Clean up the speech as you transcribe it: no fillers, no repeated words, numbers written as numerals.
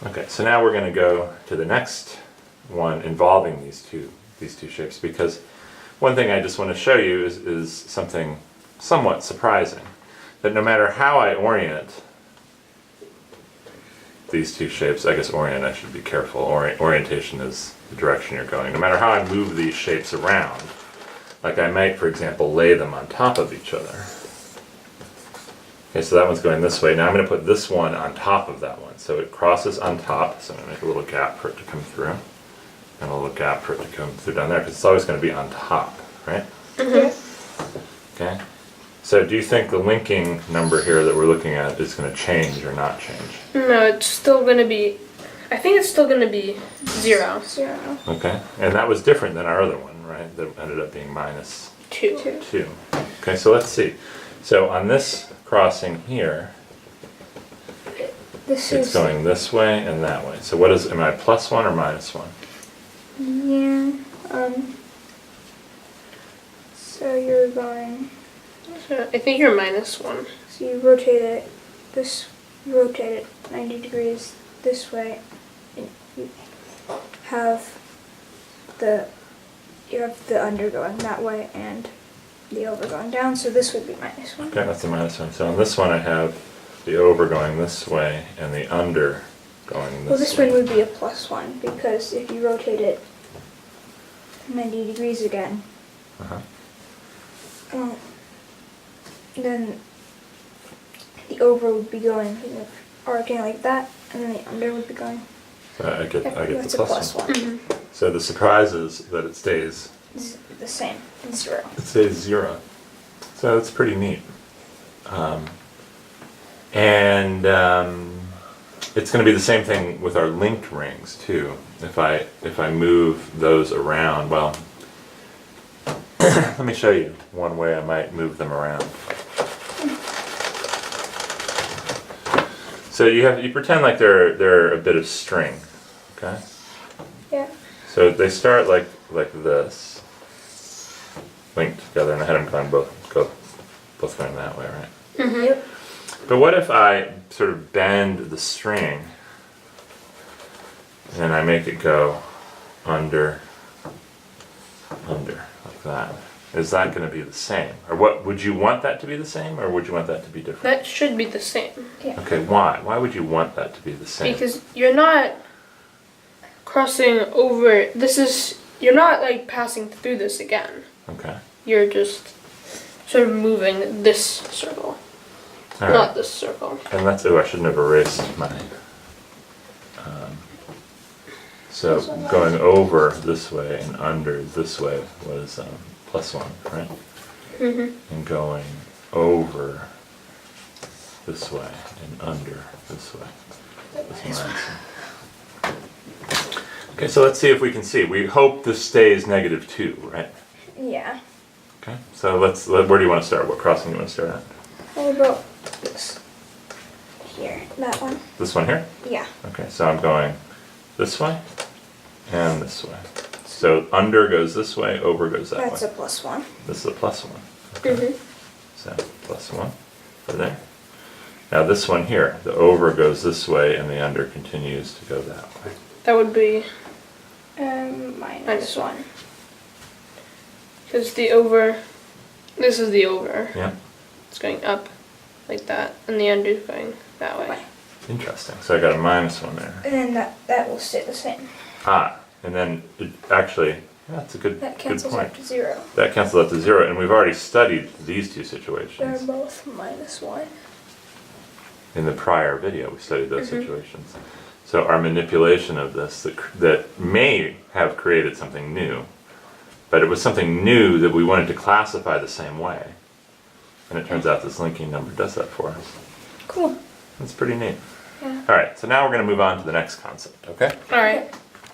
Okay, so now we're going to go to the next one involving these two shapes, because one thing I just want to show you is something somewhat surprising. That no matter how I orient these two shapes, I guess orient, I should be careful, orientation is the direction you're going. No matter how I move these shapes around, like I might, for example, lay them on top of each other. Okay, so that one's going this way. Now I'm going to put this one on top of that one. So it crosses on top, so I'm going to make a little gap for it to come through. And a little gap for it to come through down there, because it's always going to be on top, right? Mm-hmm. Okay. So do you think the linking number here that we're looking at is going to change or not change? No, it's still going to be, I think it's still going to be 0. 0. Okay. And that was different than our other one, right? That ended up being minus 2. 2. Okay, so let's see. So on this crossing here, it's going this way and that way. So what is, am I plus 1 or minus 1? Yeah. So you're going. So I think you're minus 1. So you rotate it. You rotate it 90 degrees this way, and you have the under going that way and the over going down. So this would be minus 1. Okay, that's a minus 1. So on this one I have the over going this way and the under going this way. Well, this one would be a plus 1, because if you rotate it 90 degrees again, then the over would be going arcing like that, and then the under would be going. So I get That's the a plus 1. Mm-hmm. So the surprise is that it stays The same, 0. It says 0. So it's pretty neat. It's going to be the same thing with our linked rings too. If I move those around, well, let me show you one way I might move them around. So you pretend like they're a bit of string, okay? Yeah. So they start like this, linked together, and I had them going both going that way, right? Mm-hmm. Yep. But what if I sort of bend the string and I make it go under, like that? Is that going to be the same? Or what, would you want that to be the same, or would you want that to be different? That should be the same. Yeah. Okay, why? Why would you want that to be the same? Because you're not crossing over, you're not like passing through this again. Okay. You're just sort of moving this circle, All not right. this circle. And that's, oh, I shouldn't have erased my, so going over this way and under this way was plus 1, right? Mm-hmm. And going over this way and under this way was minus 1. Okay, so let's see if we can see. We hope this stays -2, right? Yeah. Okay, so where do you want to start? What crossing do you want to start at? What about this? Here, that one. This one here? Yeah. Okay, so I'm going this way and this way. So under goes this way, over goes that That's way. a plus 1. This is a plus 1. Okay. Mm-hmm. So plus 1 for there. Now this one here, the over goes this way and the under continues to go that way. That would be Minus 1. because the over. This is the over. Yeah, It's going up like that, and the under is going that way. interesting. So I got a minus 1 there. And then that will stay the same. Ah, and then it actually, yeah, that's a good That good cancels point. out to 0. That cancels out to 0, and we've already studied these two They're situations. both minus 1. In the prior video, we studied those situations. So our manipulation of this that may have created something new, but it was something new that we wanted to classify the same way. And it turns out this linking number does that for us. Cool. That's pretty neat. Yeah. All right, so now we're going to move on to the next concept, okay? All right.